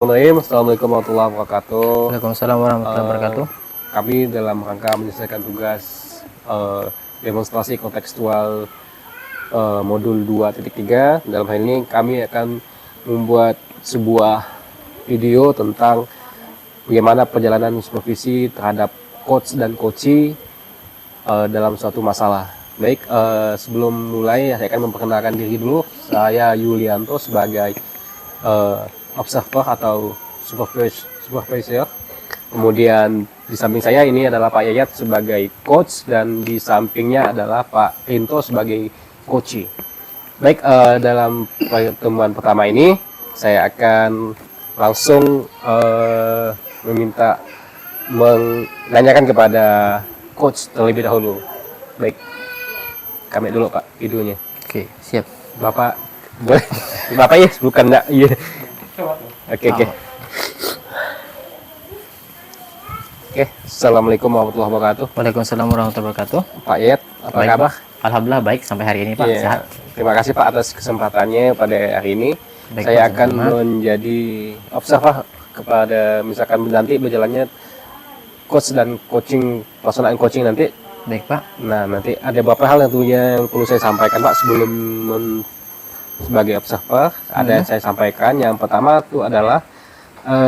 Assalamualaikum warahmatullahi wabarakatuh. Waalaikumsalam warahmatullahi wabarakatuh. Kami dalam rangka menyelesaikan tugas demonstrasi kontekstual modul 2.3. Dalam hal ini kami akan membuat sebuah video tentang bagaimana perjalanan supervisi terhadap coach dan coachee dalam suatu masalah. Baik, sebelum mulai saya akan memperkenalkan diri dulu. Saya Yulianto sebagai observer atau supervisor. Kemudian di samping saya ini adalah Pak Yayat sebagai coach dan di sampingnya adalah Pak Rinto sebagai coachee. Baik, dalam pertemuan pertama ini saya akan langsung menanyakan kepada coach terlebih dahulu. Baik, kami dulu Pak videonya. Oke, siap. Bapak boleh? Bapak ya, bukan enggak? Iya. Oke. Oke, Assalamualaikum warahmatullahi wabarakatuh. Waalaikumsalam warahmatullahi wabarakatuh. Pak Yayat, apa Baik, kabar? Alhamdulillah baik sampai hari ini Pak. Iya. Sehat. Terima kasih Pak atas kesempatannya pada hari ini. Baik, Saya Pak, akan sama-sama. menjadi observer kepada misalkan nanti berjalannya coach dan pelaksanaan coaching nanti. Baik Pak. Nah, nanti ada beberapa hal yang perlu saya sampaikan Pak sebelum sebagai observer. Ada yang saya sampaikan. Yang pertama itu adalah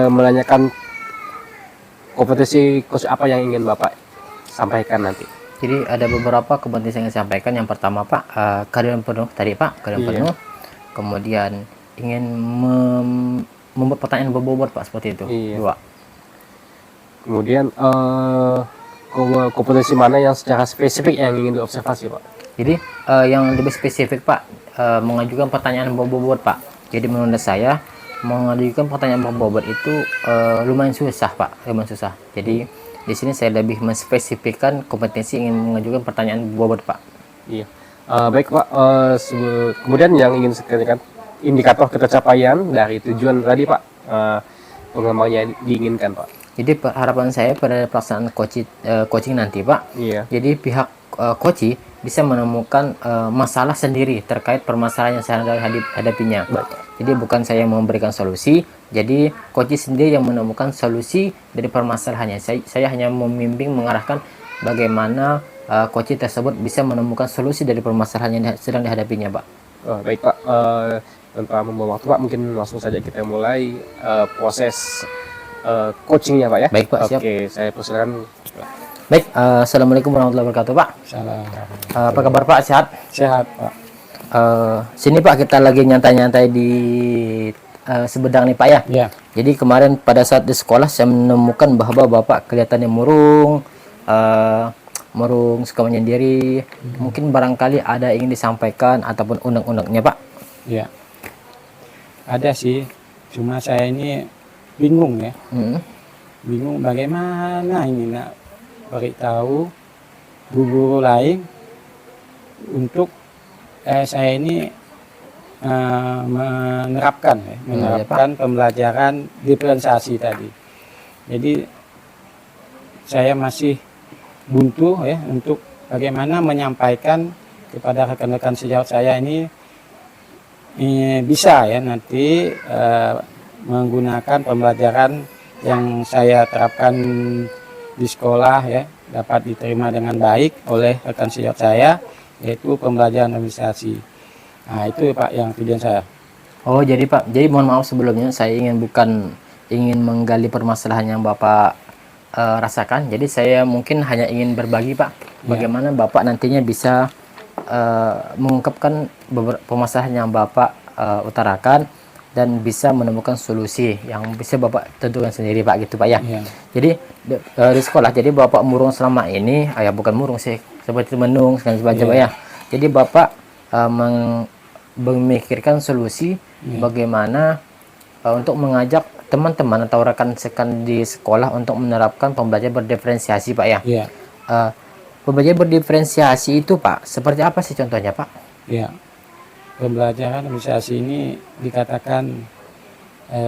menanyakan kompetisi coach apa yang ingin Bapak sampaikan nanti. Jadi ada beberapa kompetensi yang saya sampaikan. Yang pertama Pak, keadaan penuh tadi Pak, keadaan Iya. penuh. Kemudian ingin membuat pertanyaan berbobot Pak seperti itu. Iya. 2. Kemudian kompetensi mana yang secara spesifik yang ingin diobservasi Pak? Jadi yang lebih spesifik Pak, mengajukan pertanyaan berbobot Pak. Jadi menurut saya mengajukan pertanyaan berbobot itu lumayan susah Pak, lumayan susah. Jadi di sini saya lebih menspesifikkan kompetensi ingin mengajukan pertanyaan berbobot Pak. Iya. Baik Pak. Kemudian yang ingin saya tanyakan indikator ketercapaian dari tujuan tadi Pak, pengembangannya diinginkan Pak. Jadi harapan saya pada pelaksanaan coaching nanti Pak. Iya. Jadi pihak coaching bisa menemukan masalah sendiri terkait permasalahan yang saya hadapinya. Jadi bukan saya yang memberikan solusi, jadi coaching sendiri yang menemukan solusi dari permasalahannya. Saya hanya membimbing, mengarahkan bagaimana coaching tersebut bisa menemukan solusi dari permasalahan yang sedang dihadapinya Pak. Baik Pak. Tanpa membawa waktu Pak, mungkin langsung saja kita mulai proses coachingnya Pak ya. Baik Pak, siap. Oke, saya persilakan. Baik, Assalamualaikum warahmatullahi wabarakatuh Pak. Salam. Apa kabar Pak, sehat? Sehat Pak. Sini Pak, kita lagi nyantai-nyantai di Sumedang nih Pak ya. Iya. Jadi kemarin pada saat di sekolah saya menemukan bahwa Bapak kelihatannya murung, suka menyendiri. Mungkin barangkali ada ingin disampaikan ataupun unek-uneknya Pak. Ya, ada sih. Cuma saya ini bingung ya. Bingung bagaimana ini nak beritahu guru lain untuk saya ini menerapkan pembelajaran diferensiasi tadi. Jadi saya masih buntu ya untuk bagaimana menyampaikan kepada rekan-rekan sejawat saya ini bisa ya nanti menggunakan pembelajaran yang saya terapkan di sekolah ya dapat diterima dengan baik oleh rekan sejawat saya, yaitu pembelajaran administrasi. Nah itu Pak yang tujuan saya. Oh jadi Pak, jadi mohon maaf sebelumnya saya bukan ingin menggali permasalahan yang Bapak rasakan. Jadi saya mungkin hanya ingin berbagi Pak, bagaimana Bapak nantinya bisa mengungkapkan beberapa permasalahan yang Bapak utarakan dan bisa menemukan solusi yang bisa Bapak tentukan sendiri Pak, gitu Pak ya. Iya. Jadi di sekolah, jadi Bapak murung selama ini, ya bukan murung sih, seperti menung dan sebagainya Pak ya. Jadi Bapak memikirkan solusi bagaimana untuk mengajak teman-teman atau rekan-rekan di sekolah untuk menerapkan pembelajaran berdiferensiasi Pak ya. Iya. Pembelajaran berdiferensiasi itu Pak, seperti apa sih contohnya Pak? Iya. Pembelajaran administrasi ini dikatakan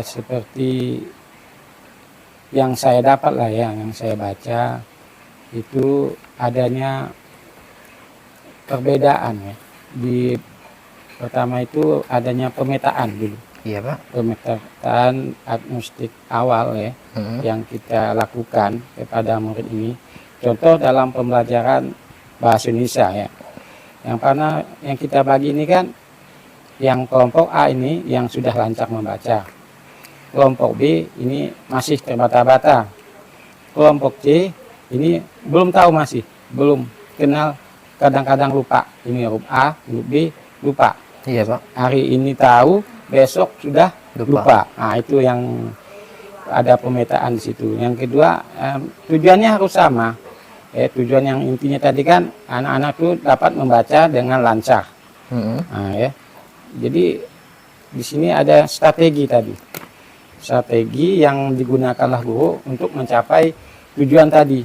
seperti yang saya dapat lah ya, yang saya baca itu adanya perbedaan ya. Di pertama itu adanya pemetaan dulu. Iya Pak. pemetaan agnostik awal ya yang kita lakukan kepada murid ini. Contoh dalam pembelajaran bahasa Indonesia ya. Yang mana yang kita bagi ini kan yang kelompok A ini yang sudah lancar membaca. Kelompok B ini masih terbata-bata. Kelompok C ini belum tahu masih, belum kenal, kadang-kadang lupa. Ini huruf A, huruf B, lupa. Iya Pak. Hari ini tahu, besok sudah lupa. Nah, itu yang ada pemetaan di situ. Yang kedua, tujuannya harus sama. Tujuan yang intinya tadi kan anak-anak itu dapat membaca dengan lancar. Nah, ya. Jadi di sini ada strategi tadi. Strategi yang digunakanlah guru untuk mencapai tujuan tadi.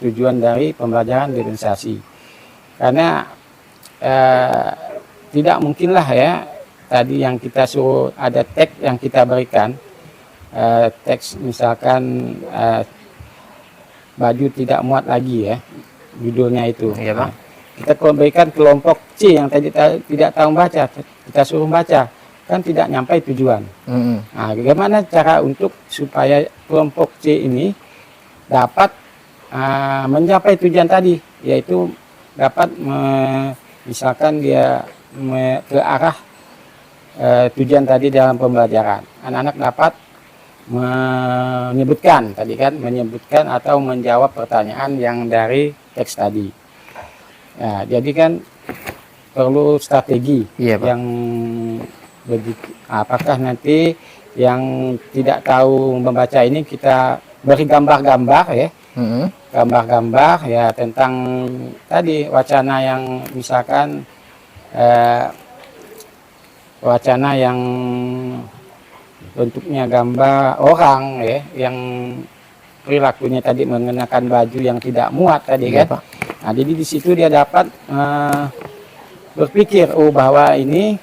Tujuan dari pembelajaran diferensiasi. Karena tidak mungkinlah ya tadi yang kita suruh ada teks yang kita berikan, teks misalkan baju tidak muat lagi ya, judulnya itu. Iya Pak. Kita berikan kelompok C yang tadi tidak tahu membaca, kita suruh baca, kan tidak nyampe tujuan. Nah, bagaimana cara untuk supaya kelompok C ini dapat mencapai tujuan tadi, yaitu dapat misalkan dia ke arah tujuan tadi dalam pembelajaran. Anak-anak dapat menyebutkan tadi kan, menyebutkan atau menjawab pertanyaan yang dari teks tadi. Nah, jadi kan perlu strategi yang begitu. Apakah nanti yang tidak tahu membaca ini kita beri gambar-gambar ya, gambar-gambar ya tentang tadi wacana yang misalkan wacana yang bentuknya gambar orang ya, yang perilakunya tadi mengenakan baju yang tidak muat tadi kan. Pak. Nah, jadi di situ dia dapat berpikir, oh bahwa ini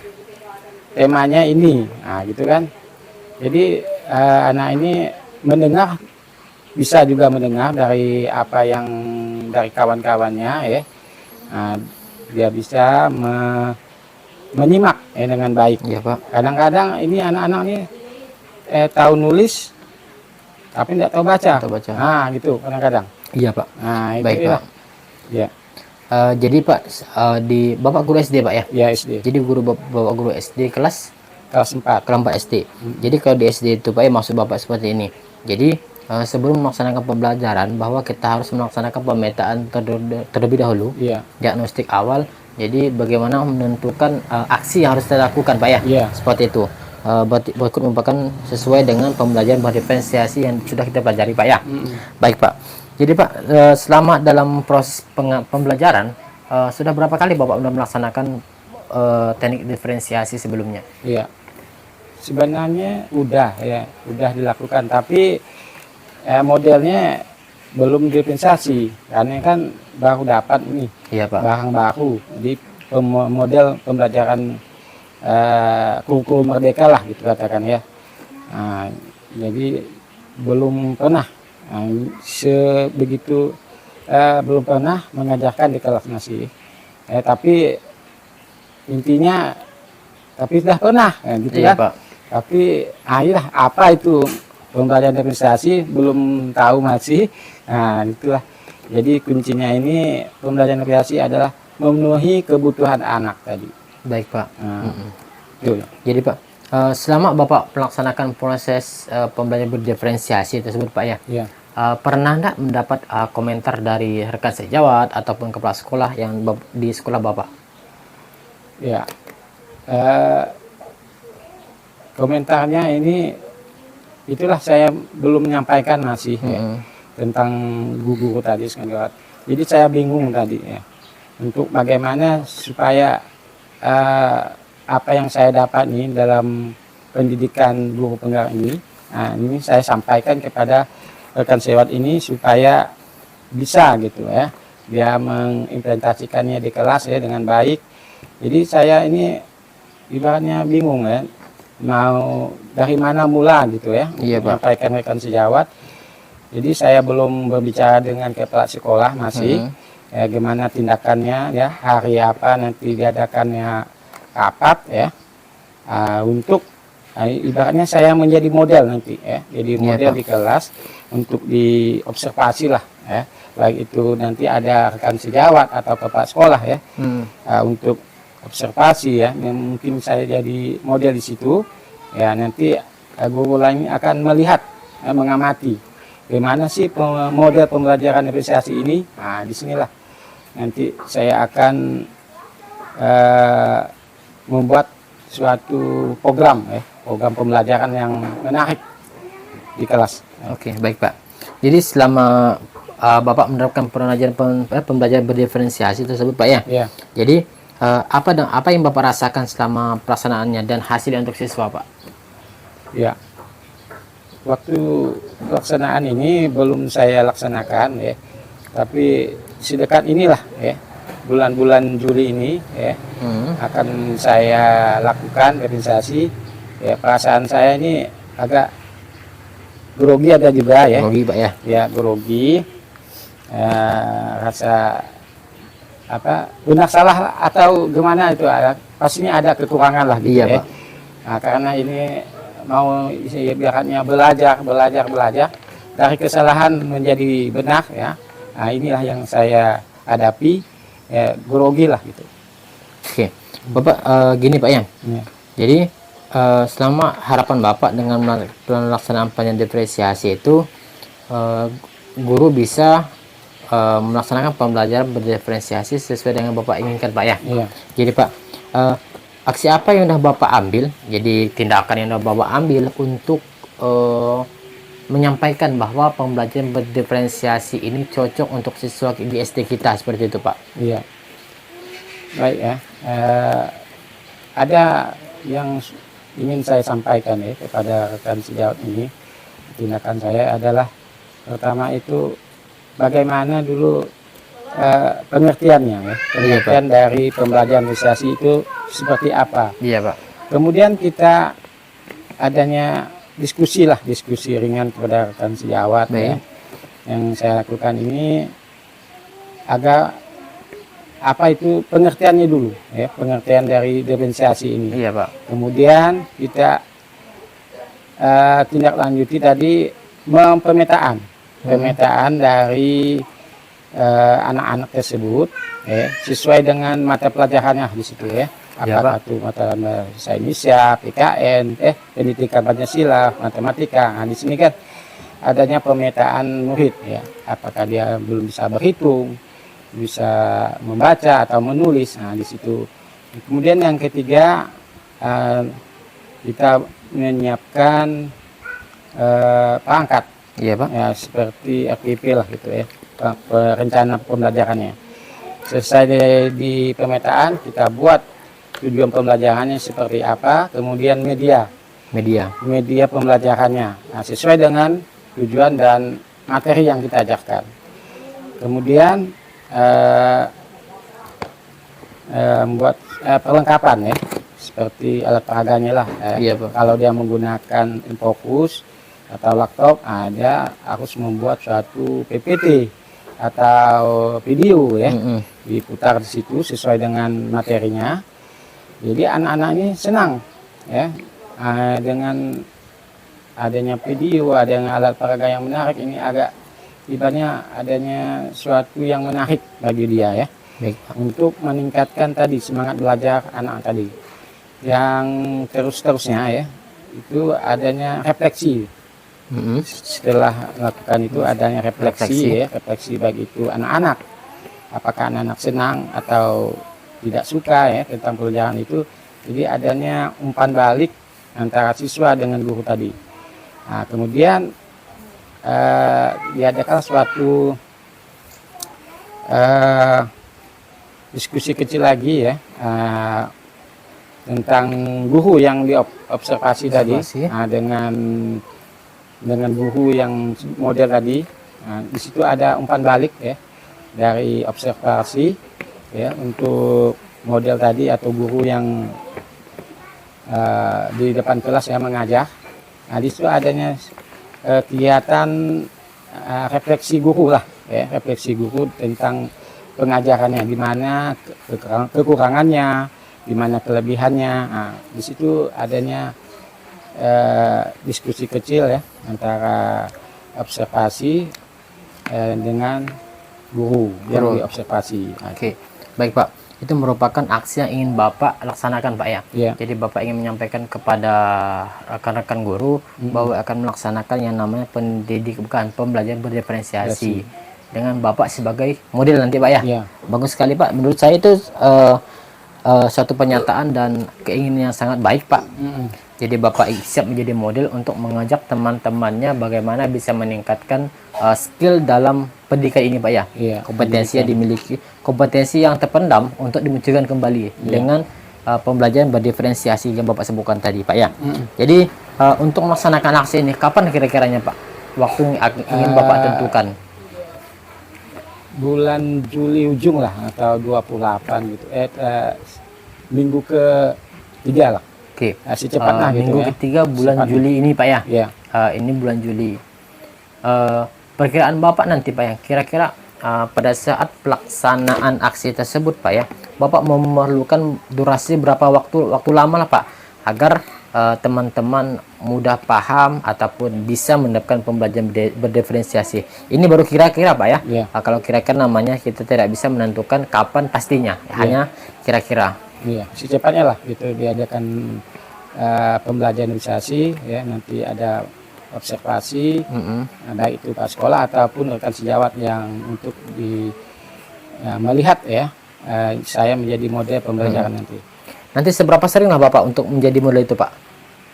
temanya ini, nah gitu kan. Jadi anak ini mendengar, bisa juga mendengar dari apa yang dari kawan-kawannya ya. Nah, dia bisa menyimak dengan baik. Iya Pak. Kadang-kadang ini anak-anak ini tahu nulis tapi tidak tahu baca. Nah, gitu kadang-kadang. Iya Pak. Nah, itu Baik ya. Pak. Ya. Jadi Pak, di Bapak guru SD Pak ya? Ya, SD. Jadi Bapak guru SD kelas Kelas 4. kelas 4 SD. Jadi kalau di SD itu Pak ya, maksud Bapak seperti ini. Jadi sebelum melaksanakan pembelajaran bahwa kita harus melaksanakan pemetaan terlebih dahulu, diagnostik awal. Jadi bagaimana menentukan aksi yang harus kita lakukan Pak ya? Seperti itu. Berikut merupakan sesuai dengan pembelajaran berdiferensiasi yang sudah kita pelajari Pak ya. Baik Pak. Jadi Pak, selama dalam proses pembelajaran sudah berapa kali Bapak sudah melaksanakan teknik diferensiasi sebelumnya? Iya. Sebenarnya udah dilakukan, tapi modelnya belum diferensiasi karena kan baru dapat nih. Iya Pak. Barang baru di model pembelajaran kurikulum merdeka lah gitu katakan ya. Nah, jadi belum pernah sebegitu belum pernah mengajarkan di kelas nasi. Tapi intinya tapi sudah pernah gitu Iya kan. Pak. Tapi ayolah apa itu pembelajaran diferensiasi belum tahu masih. Nah, itulah. Jadi kuncinya ini pembelajaran diferensiasi adalah memenuhi kebutuhan anak tadi. Baik Pak. Jadi Pak, selama Bapak melaksanakan proses pembelajaran berdiferensiasi tersebut Pak ya, pernah enggak mendapat komentar dari rekan sejawat ataupun kepala sekolah yang di sekolah Bapak? Ya, komentarnya ini itulah saya belum menyampaikan masih tentang guru tadi sejawat. Jadi saya bingung tadi ya untuk bagaimana supaya apa yang saya dapat nih dalam pendidikan guru penggerak ini, nah ini saya sampaikan kepada rekan sejawat ini supaya bisa gitu ya, dia mengimplementasikannya di kelas ya dengan baik. Jadi saya ini ibaratnya bingung ya, mau dari mana mula gitu ya, menyampaikan rekan sejawat. Jadi saya belum berbicara dengan kepala sekolah masih, ya, gimana tindakannya ya, hari apa nanti diadakannya rapat ya, untuk Nah, ibaratnya saya menjadi model nanti ya, jadi model Pak. di kelas untuk diobservasi lah ya, baik itu nanti ada rekan sejawat atau kepala sekolah ya, untuk observasi ya, dan mungkin saya jadi model di situ ya, nanti guru lain akan melihat mengamati bagaimana sih model pembelajaran diferensiasi ini. Nah, disinilah nanti saya akan membuat suatu program ya, program pembelajaran yang menarik di kelas. Oke, baik Pak. Jadi selama Bapak menerapkan pembelajaran berdiferensiasi tersebut Pak ya. Ya, Jadi apa yang Bapak rasakan selama pelaksanaannya dan hasilnya untuk siswa Pak? ya. Waktu pelaksanaan ini belum saya laksanakan ya, tapi sedekat inilah ya, bulan-bulan Juli ini ya, akan saya lakukan diferensiasi. Ya, perasaan saya ini agak grogi ada juga ya. Grogi Pak ya. Ya, grogi. Rasa apa, benar salah atau gimana itu, pastinya ada kekurangan lah gitu Iya, ya. Pak. Nah, karena ini mau ibaratnya belajar dari kesalahan menjadi benar ya. Nah, inilah yang saya hadapi, ya, grogi lah gitu. Oke. Bapak gini Pak ya. Ya. Jadi selama harapan Bapak dengan pelaksanaan pelajaran diferensiasi itu guru bisa melaksanakan pembelajaran berdiferensiasi sesuai dengan Bapak inginkan Pak ya. Iya. Jadi Pak, aksi apa yang udah Bapak ambil? Jadi tindakan yang udah Bapak ambil untuk menyampaikan bahwa pembelajaran berdiferensiasi ini cocok untuk siswa di SD kita seperti itu Pak. Iya. Baik ya. Ada yang ingin saya sampaikan ya kepada rekan sejawat ini. Tindakan saya adalah pertama itu bagaimana dulu pengertiannya ya, pengertian dari pembelajaran diferensiasi itu seperti apa. Iya Pak. Kemudian kita adanya diskusi ringan kepada rekan sejawat ya. Yang saya lakukan ini agak apa itu pengertiannya dulu ya, pengertian dari diferensiasi ini. Iya Pak. Kemudian kita tindak lanjuti tadi pemetaan dari anak-anak tersebut ya, sesuai dengan mata pelajarannya di situ ya. Apakah itu mata bahasa Indonesia, PKN, pendidikan Pancasila, matematika. Nah, di sini kan adanya pemetaan murid ya. Apakah dia belum bisa berhitung, bisa membaca atau menulis. Nah, di situ. Kemudian yang ketiga, kita menyiapkan perangkat. Iya Pak. Ya, seperti FPP lah gitu ya, rencana pembelajarannya. Selesai di pemetaan, kita buat tujuan pembelajarannya seperti apa, kemudian media pembelajarannya. Nah, sesuai dengan tujuan dan materi yang kita ajarkan. Kemudian membuat perlengkapan ya, seperti alat peraganya lah. Iya, Pak. Kalau dia menggunakan Infocus atau laptop, dia harus membuat suatu PPT atau video ya, diputar di situ sesuai dengan materinya. Jadi anak-anak ini senang ya, dengan adanya video, adanya alat peraga yang menarik ini, agak ibaratnya adanya suatu yang menarik bagi dia ya. Baik. Untuk meningkatkan tadi semangat belajar anak tadi. Yang terus-terusnya ya, itu adanya refleksi. Setelah melakukan itu adanya refleksi ya, refleksi bagi itu anak-anak. Apakah anak-anak senang atau tidak suka ya tentang pelajaran itu. Jadi adanya umpan balik antara siswa dengan guru tadi. Nah, kemudian diadakan suatu diskusi kecil lagi ya, tentang guru yang diobservasi tadi. Nah, dengan guru yang model tadi. Nah, di situ ada umpan balik ya dari observasi ya, untuk model tadi atau guru yang di depan kelas yang mengajar. Nah, di situ adanya kegiatan refleksi guru lah ya, refleksi guru tentang pengajarannya, di mana kekurangannya, di mana kelebihannya. Nah, di situ adanya diskusi kecil ya antara observasi dengan guru yang diobservasi. Oke, baik Pak. Itu merupakan aksi yang ingin Bapak laksanakan Pak ya. Iya. Jadi Bapak ingin menyampaikan kepada rekan-rekan guru bahwa akan melaksanakan yang namanya pembelajaran berdiferensiasi dengan Bapak sebagai model nanti Pak ya. Iya. Bagus sekali Pak. Menurut saya itu suatu pernyataan dan keinginan yang sangat baik Pak. Jadi Bapak siap menjadi model untuk mengajak teman-temannya bagaimana bisa meningkatkan skill dalam pendidikan ini Pak ya. Iya, Kompetensi yang dimiliki, kompetensi yang terpendam untuk dimunculkan kembali dengan pembelajaran berdiferensiasi yang Bapak sebutkan tadi Pak ya. Jadi untuk melaksanakan aksi ini kapan kira-kiranya Pak? Waktu yang ingin Bapak tentukan. Bulan Juli ujung lah atau 28 gitu. Minggu ke-3 lah. Oke. Secepatnya gitu minggu ya. ketiga bulan Secepatnya. Juli ini Pak ya. Iya. Ini bulan Juli. Perkiraan Bapak nanti Pak ya, kira-kira pada saat pelaksanaan aksi tersebut Pak ya, Bapak memerlukan durasi berapa waktu lama lah Pak agar teman-teman mudah paham ataupun bisa mendapatkan pembelajaran berdiferensiasi. Ini baru kira-kira Pak ya. Iya. Kalau kira-kira namanya kita tidak bisa menentukan kapan pastinya, hanya kira-kira. Iya, secepatnya lah gitu diadakan pembelajaran organisasi ya, nanti ada observasi, baik itu Pak sekolah ataupun rekan sejawat yang untuk melihat ya saya menjadi model pembelajaran nanti. Nanti seberapa sering lah Bapak untuk menjadi model itu Pak?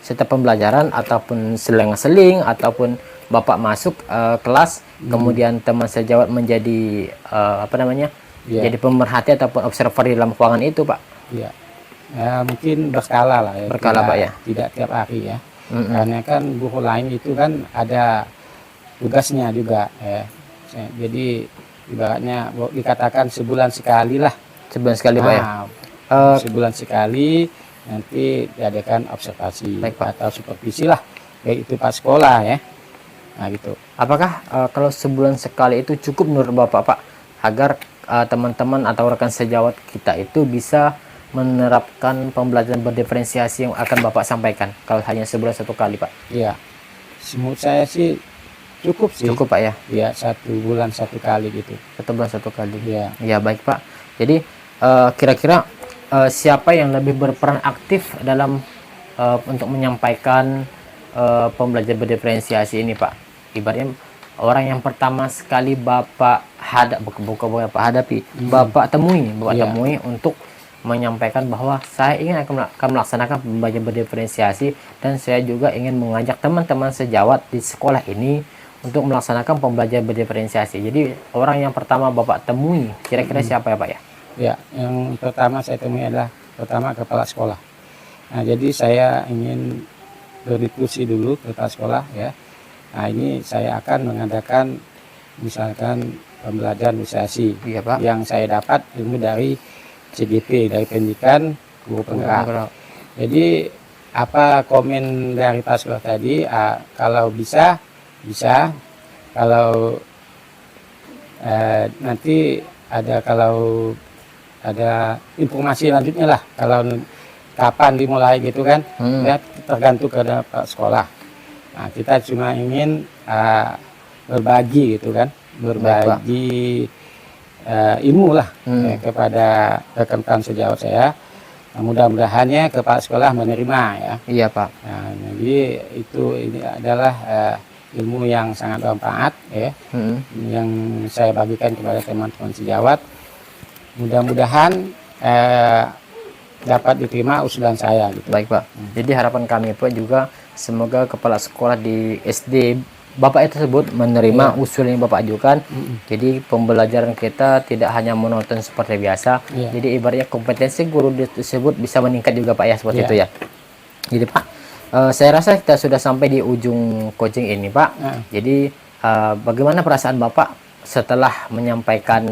Setiap pembelajaran ataupun seling-seling ataupun Bapak masuk kelas kemudian teman sejawat menjadi jadi pemerhati ataupun observer di dalam ruangan itu Pak? Iya, mungkin berkala lah ya. Berkala Pak ya? Tidak tiap hari ya. Karena kan guru lain itu kan ada tugasnya juga ya. Jadi ibaratnya dikatakan sebulan sekali lah. Sebulan sekali Pak ya? Sebulan sekali nanti diadakan observasi atau supervisi lah, baik itu Pak sekolah ya. Nah gitu. Apakah kalau sebulan sekali itu cukup menurut Bapak Pak agar teman-teman atau rekan sejawat kita itu bisa menerapkan pembelajaran berdiferensiasi yang akan Bapak sampaikan kalau hanya sebulan satu kali Pak? Iya, menurut saya sih cukup sih. Cukup Pak ya? Iya, 1 bulan 1 kali gitu. 1 bulan 1 kali. Iya. Ya baik Pak. Jadi kira-kira siapa yang lebih berperan aktif dalam untuk menyampaikan pembelajaran berdiferensiasi ini Pak? Ibaratnya orang yang pertama sekali Bapak hadapi, Bapak temui untuk menyampaikan bahwa saya ingin akan melaksanakan pembelajaran berdiferensiasi dan saya juga ingin mengajak teman-teman sejawat di sekolah ini untuk melaksanakan pembelajaran berdiferensiasi. Jadi orang yang pertama Bapak temui kira-kira siapa ya Pak ya? Ya, yang pertama saya temui adalah pertama kepala sekolah. Nah, jadi saya ingin berdiskusi dulu ke kepala sekolah ya. Nah, ini saya akan mengadakan misalkan pembelajaran organisasi yang saya dapat ilmu dari CGP, dari pendidikan guru penggerak. Jadi apa komen dari Pak sekolah tadi, kalau bisa kalau nanti kalau ada informasi lanjutnya lah, kalau kapan dimulai gitu kan, ya tergantung kepada Pak sekolah. Nah, kita cuma ingin berbagi gitu kan, berbagi ilmu lah kepada rekan-rekan sejawat saya. Nah, mudah-mudahannya kepala sekolah menerima ya. Iya Pak. Nah, jadi ini adalah ilmu yang sangat bermanfaat ya, yang saya bagikan kepada teman-teman sejawat. Mudah-mudahan dapat diterima usulan saya gitu. Baik Pak. Jadi harapan kami Pak juga semoga kepala sekolah di SD Bapak tersebut menerima usulan yang Bapak ajukan. Jadi pembelajaran kita tidak hanya monoton seperti biasa. Jadi ibaratnya kompetensi guru tersebut bisa meningkat juga Pak ya, seperti itu ya. Jadi Pak, saya rasa kita sudah sampai di ujung coaching ini Pak. Jadi bagaimana perasaan Bapak setelah menyampaikan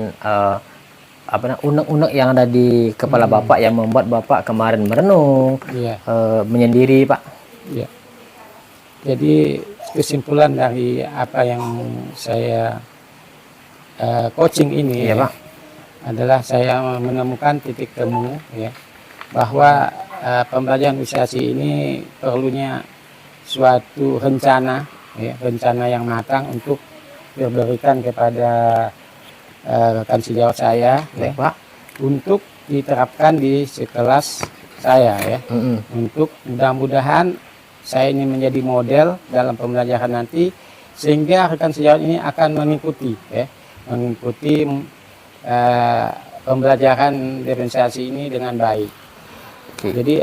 unek-unek yang ada di kepala Bapak yang membuat Bapak kemarin merenung, menyendiri Pak? Iya. Jadi kesimpulan dari apa yang saya coaching ini Pak, adalah saya menemukan titik temu ya, bahwa pembelajaran organisasi ini perlunya suatu rencana, ya, rencana yang matang untuk diberikan kepada rekan sejawat saya, ya, Baik Pak. untuk diterapkan di sekelas saya, ya. Untuk mudah-mudahan saya ini menjadi model dalam pembelajaran nanti, sehingga rekan sejawat ini akan mengikuti, ya, mengikuti pembelajaran diferensiasi ini dengan baik. Oke. Jadi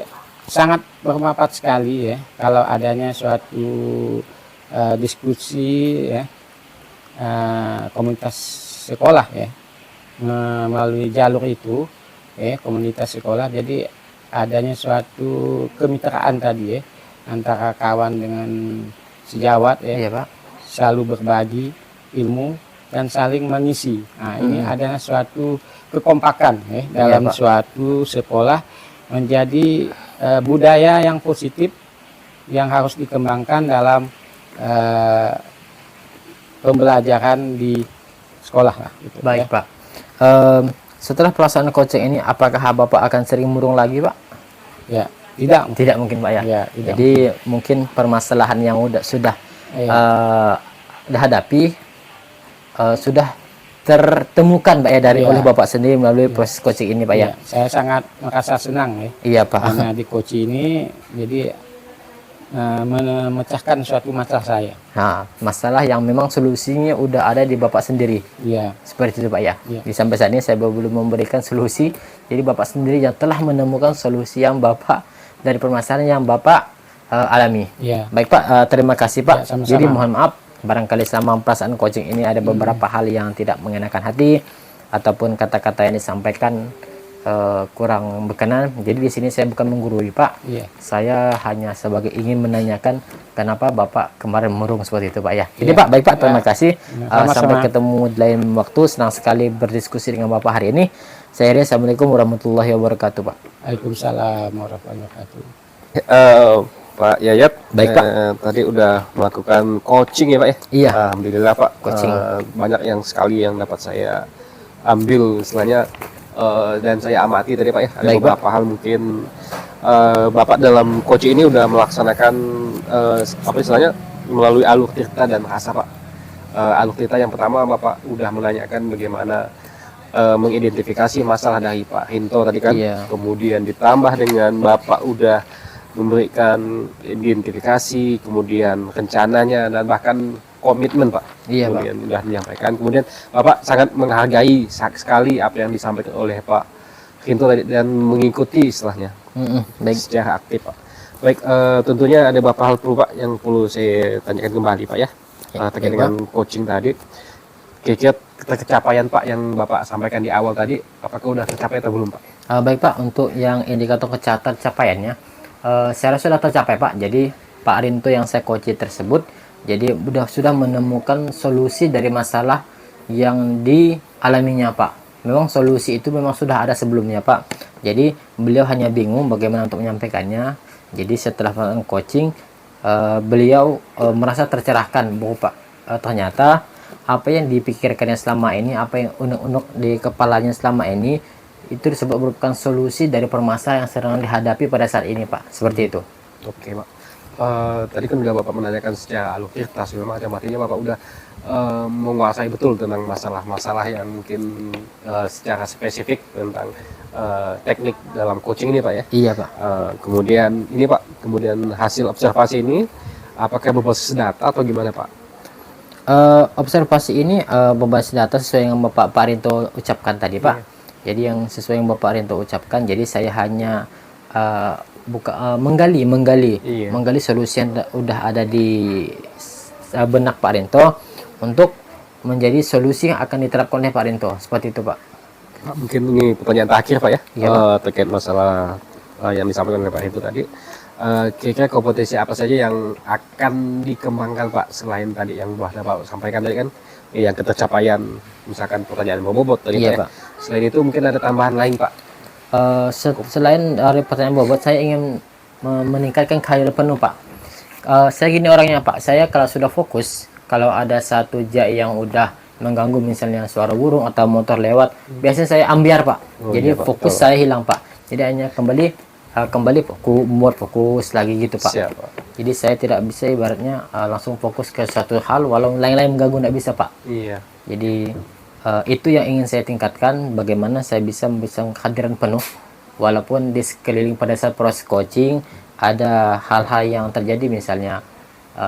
sangat bermanfaat sekali, ya, kalau adanya suatu diskusi, ya, komunitas sekolah, ya, melalui jalur itu, ya, komunitas sekolah. Jadi adanya suatu kemitraan tadi, ya, antara kawan dengan sejawat, ya, Iya Pak. selalu berbagi ilmu dan saling mengisi. Nah, ini adalah suatu kekompakan, ya, dalam Pak. suatu sekolah, menjadi budaya yang positif yang harus dikembangkan dalam pembelajaran di sekolah lah, gitu, Baik ya. Pak. Setelah pelaksanaan coaching ini, apakah Bapak akan sering murung lagi Pak? Ya, tidak, Tidak mungkin Pak ya. Ya, tidak. Jadi mungkin permasalahan yang sudah Ya. dihadapi sudah tertemukan Pak ya dari Ya. oleh Bapak sendiri melalui proses coaching ini Pak ya. Ya, saya sangat merasa senang, ya, Iya Pak. karena di coaching ini jadi memecahkan suatu masalah saya. Nah, masalah yang memang solusinya udah ada di Bapak sendiri. Ya, Seperti itu Pak ya. Iya. Di sampai saat ini saya belum memberikan solusi. Jadi Bapak sendiri yang telah menemukan solusi yang Bapak dari permasalahan yang Bapak alami. ya, Baik Pak, terima kasih Pak. Ya, sama-sama. Jadi mohon maaf barangkali selama pelaksanaan coaching ini ada beberapa hal yang tidak mengenakan hati ataupun kata-kata yang disampaikan kurang berkenan. Jadi di sini saya bukan menggurui Pak. ya, Saya hanya sebagai ingin menanyakan kenapa Bapak kemarin murung seperti itu Pak ya. Jadi Iya. Pak, baik Pak, terima kasih. Sama-sama. Sampai ketemu di lain waktu. Senang sekali berdiskusi dengan Bapak hari ini. Saya Ria, Assalamualaikum warahmatullahi wabarakatuh Pak. Waalaikumsalam warahmatullahi wabarakatuh. Pak Yayat, Baik, Pak. Tadi udah melakukan coaching ya Pak ya? Iya. Alhamdulillah Pak. Coaching. Banyak yang sekali yang dapat saya ambil istilahnya dan saya amati tadi Pak ya. Ada Baik, beberapa hal mungkin Bapak dalam coaching ini udah melaksanakan apa istilahnya melalui alur tirta dan rasa Pak. Alur tirta yang pertama Bapak udah menanyakan bagaimana mengidentifikasi masalah dari Pak Rinto tadi kan. Iya. Kemudian ditambah dengan Bapak udah memberikan identifikasi, kemudian rencananya dan bahkan komitmen Pak. Iya, kemudian sudah menyampaikan. Kemudian Bapak sangat menghargai sekali apa yang disampaikan oleh Pak Rinto tadi dan mengikuti istilahnya Baik. secara aktif Pak. Baik, tentunya ada beberapa hal perlu Pak yang perlu saya tanyakan kembali Pak ya, terkait baik, dengan coaching tadi. Kira-kira kecapaian Pak yang Bapak sampaikan di awal tadi, apakah sudah tercapai atau belum Pak? Baik Pak, untuk yang indikator capaiannya, saya rasa sudah tercapai Pak. Jadi Pak Rinto yang saya coaching tersebut, jadi sudah menemukan solusi dari masalah yang dialaminya Pak. Memang solusi itu memang sudah ada sebelumnya Pak. Jadi beliau hanya bingung bagaimana untuk menyampaikannya. Jadi setelah melakukan coaching, beliau merasa tercerahkan bahwa Pak ternyata apa yang dipikirkannya selama ini, apa yang unek-unek di kepalanya selama ini, itu disebut merupakan solusi dari permasalahan yang sedang dihadapi pada saat ini Pak. Seperti itu. Oke Pak. Tadi kan udah Bapak menanyakan secara alur tirtas, memang artinya Bapak udah menguasai betul tentang masalah-masalah yang mungkin secara spesifik tentang teknik dalam coaching ini Pak ya. Iya Pak. Kemudian ini Pak, kemudian hasil observasi ini apakah berbasis data atau gimana Pak? Observasi ini berbasis data sesuai yang Bapak Rinto ucapkan tadi Pak. Jadi yang sesuai yang Bapak Rinto ucapkan, jadi saya hanya menggali solusi yang udah ada di benak Pak Rinto untuk menjadi solusi yang akan diterapkan oleh Pak Rinto. Seperti itu Pak. Pak, mungkin ini pertanyaan terakhir Pak ya, Iya, terkait masalah yang disampaikan oleh Pak Rinto tadi. Kira-kira kompetensi apa saja yang akan dikembangkan Pak selain tadi yang Bapak sampaikan tadi kan, yang ketercapaian misalkan pertanyaan bobot tadi Iya, Pak ya. Pak. Selain itu mungkin ada tambahan lain Pak. Selain dari pertanyaan bobot, saya ingin meningkatkan karir penuh Pak. Saya gini orangnya Pak, saya kalau sudah fokus, kalau ada satu jai yang udah mengganggu misalnya suara burung atau motor lewat, biasanya saya ambiar Pak. Oh, Jadi iya, Pak. fokus Betul. saya hilang Pak. Jadi hanya kembali kembali buat fokus lagi gitu Pak. Siap, Pak. Jadi saya tidak bisa ibaratnya langsung fokus ke suatu hal walau lain-lain mengganggu, tidak bisa Pak. Iya. Jadi itu yang ingin saya tingkatkan, bagaimana saya bisa kehadiran penuh walaupun di sekeliling pada saat proses coaching ada hal-hal yang terjadi, misalnya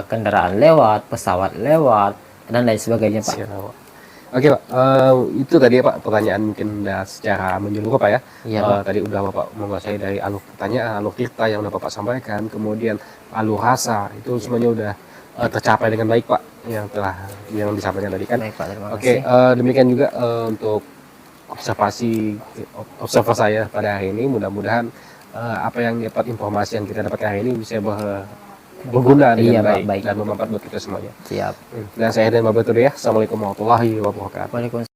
kendaraan lewat, pesawat lewat, dan lain sebagainya Pak. Siap, Pak. Oke Pak, itu tadi ya Pak, pertanyaan mungkin udah secara menyeluruh Pak ya. Iya, Pak. Tadi udah Bapak menguasai dari alur pertanyaan, alur cerita yang udah Bapak sampaikan, kemudian alur rasa, itu semuanya udah tercapai dengan baik Pak, yang disampaikan tadi kan. Baik Pak, terima Oke, kasih. demikian juga untuk observasi saya pada hari ini. Mudah-mudahan informasi yang kita dapatkan hari ini bisa berguna Iya, dengan Pak, baik, baik. dan bermanfaat buat kita semuanya. Siap. Dan saya dan Bapak itu ya. Assalamualaikum warahmatullahi wabarakatuh. Waalaikumsalam.